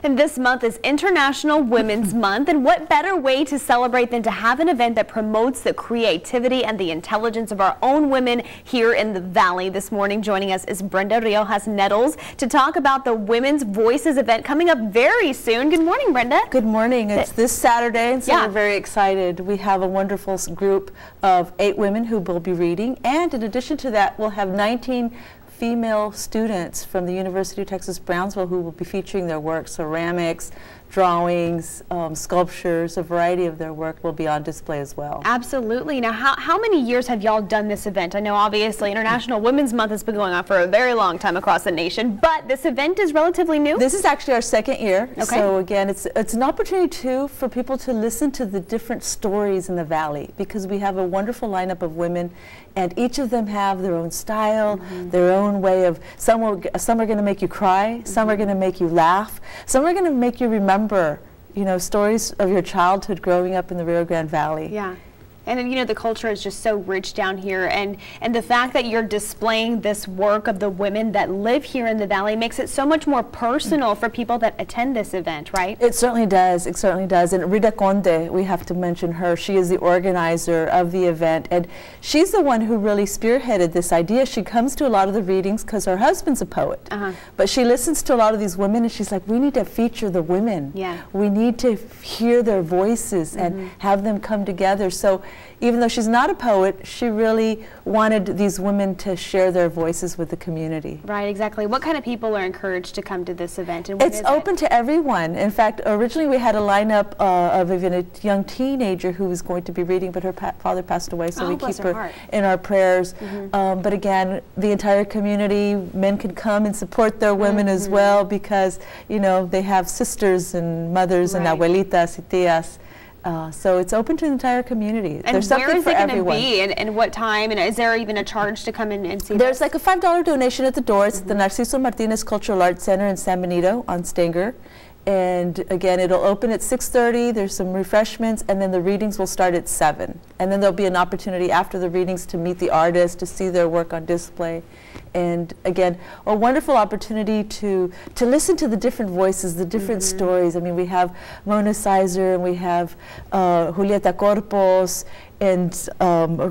And this month is International Women's Month, and what better way to celebrate than to have an event that promotes the creativity and the intelligence of our own women here in the Valley. This morning joining us is Brenda Riojas Nettles to talk about the Women's Voices event coming up very soon. Good morning, Brenda. Good morning. It's this Saturday, and so we're very excited. We have a wonderful group of 8 women who will be reading, and in addition to that, we'll have 19 female students from the University of Texas Brownsville who will be featuring their work. Ceramics, drawings, sculptures, a variety of their work will be on display as well. Absolutely. Now, how many years have y'all done this event? I know obviously International Women's Month has been going on for a very long time across the nation, but this event is relatively new? This is actually our 2nd year. Okay. So again, it's an opportunity too for people to listen to the different stories in the Valley, because we have a wonderful lineup of women, and each of them have their own style, their own way of, some are going to make you cry, some are going to make you laugh, some are going to make you remember, you know, stories of your childhood growing up in the Rio Grande Valley. Yeah. And you know, the culture is just so rich down here, and the fact that you're displaying this work of the women that live here in the Valley makes it so much more personal for people that attend this event, right? It certainly does. It certainly does. And Rita Conde, we have to mention her. She is the organizer of the event, and she's the one who really spearheaded this idea. She comes to a lot of the readings because her husband's a poet, but she listens to a lot of these women, and she's like, we need to feature the women. Yeah. We need to hear their voices and have them come together. So even though she's not a poet, she really wanted these women to share their voices with the community. Right, exactly. What kind of people are encouraged to come to this event? And it's open to everyone. In fact, originally we had a lineup of even a young teenager who was going to be reading, but her father passed away, so we keep her in our prayers. But again, the entire community, men can come and support their women as well, because, you know, they have sisters and mothers and abuelitas y tías. So it's open to the entire community. And there's something for everyone. Where is it going to be, and what time, and is there even a charge to come in and see There's like a $5 donation at the door. It's at the Narciso Martinez Cultural Arts Center in San Benito on Stenger. And again, it'll open at 6:30. There's some refreshments, and then the readings will start at 7. And then there'll be an opportunity after the readings to meet the artists, to see their work on display. And again, a wonderful opportunity to listen to the different voices, the different stories. I mean, we have Mona Sizer, and we have Julieta Corpos, and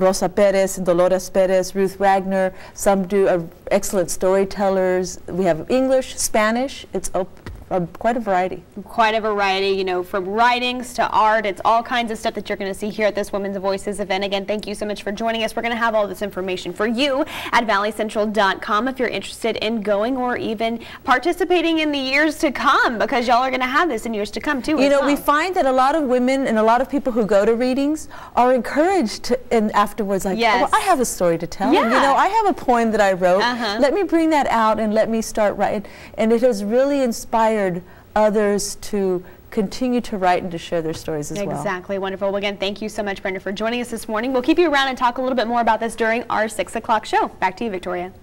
Rosa Perez, and Dolores Perez, Ruth Wagner. Some do excellent storytellers. We have English, Spanish. It's quite a variety. Quite a variety, you know, from writings to art. It's all kinds of stuff that you're going to see here at this Women's Voices event. Again, thank you so much for joining us. We're going to have all this information for you at valleycentral.com if you're interested in going or even participating in the years to come, because y'all are going to have this in years to come too. You know, we find that a lot of women and a lot of people who go to readings are encouraged to, and afterwards, like, oh, well, I have a story to tell. You know, I have a poem that I wrote. Let me bring that out and let me start writing. And it has really inspired others to continue to write and to share their stories as well. Exactly. Wonderful. Well, again, thank you so much, Brenda, for joining us this morning. We'll keep you around and talk a little bit more about this during our 6 o'clock show. Back to you, Victoria.